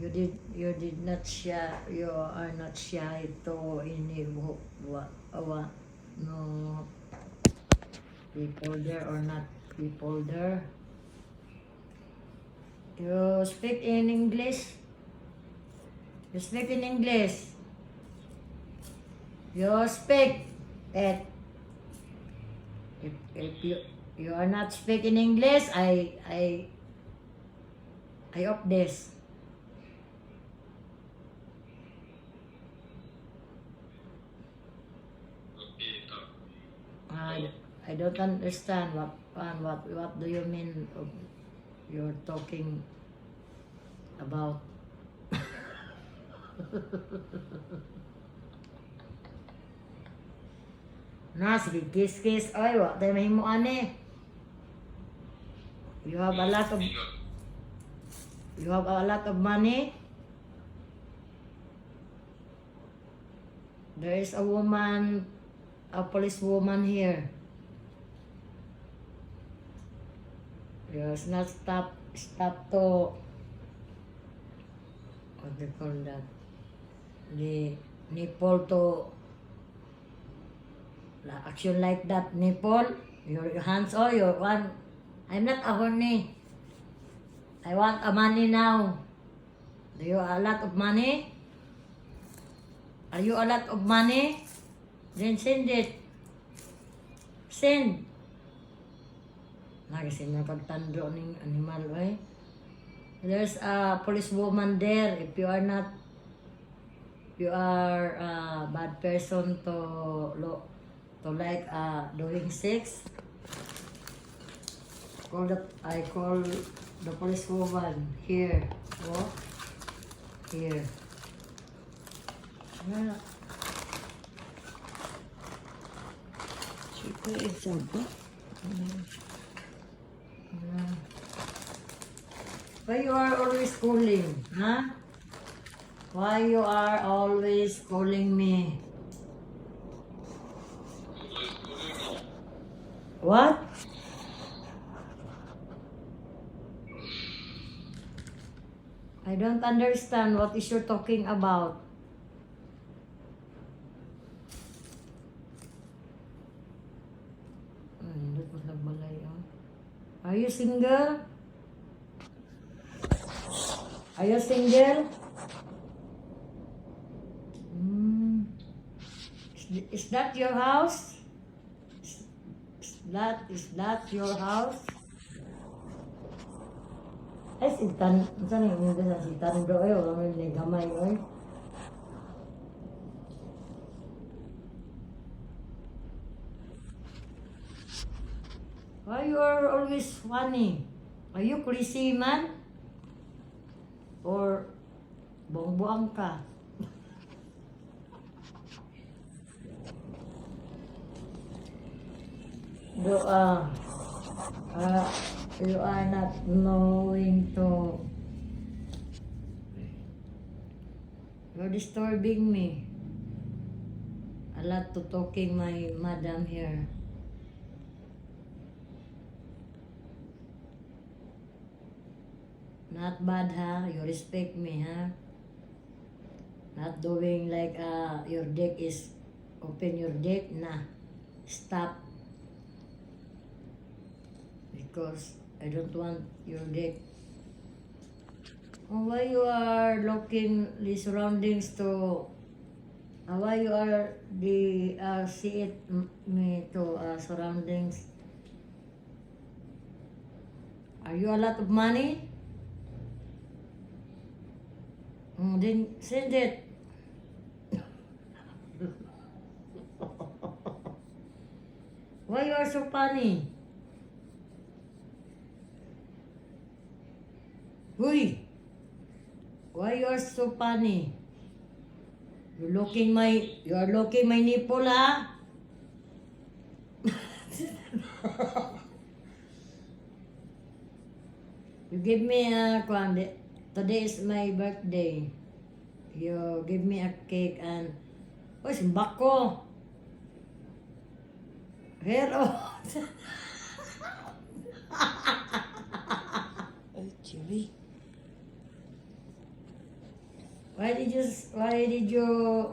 You did not shy. You are not shy to any no people there or not people there. You speak in English. You speak in English. You speak it. If you are not speaking English, I off this. I don't understand what do you mean of you're talking about. Na, sige, kiss. Ay, wa tayo mahimuan eh. You have a lot of money. There is a woman, a police woman here. Yes, not stop to, what do you call that? The nipple to, action like that, nipple, your hands, oh, your one. I'm not a horny. I want a money now. Do you a lot of money? Are you a lot of money? Then send it. Send. Kasi napagtando ng animal, eh. There's a police woman there. If you are not, you are a bad person to like doing sex. I call the police woman here. Oh, here. Yeah. Super example. Why you are always calling, huh? Why you are always calling me? What? I don't understand what is you're talking about. Are you single? Are you single? Is that your house? Is that your house? Ay, sitan. Saan yung mga sa sitan bro? Ay, wala mo yung gamay. Ay. Why you are always funny? Are you crazy man? Or buang-buang ka? You are not knowing to. You're disturbing me. A lot to talking my madam here. Not bad, ha? You respect me, ha? Not doing like your dick is open your dick. Nah, stop. Because I don't want your dick. Oh, why you are looking the surroundings to? Why you are the see it me to surroundings? Are you a lot of money? Then send it. Why you are so funny? Huy! Why you are so funny? You are looking my nipple, ha? You give me today is my birthday. You give me a cake and simbak ko. Pero Ay, Jerry. Why did you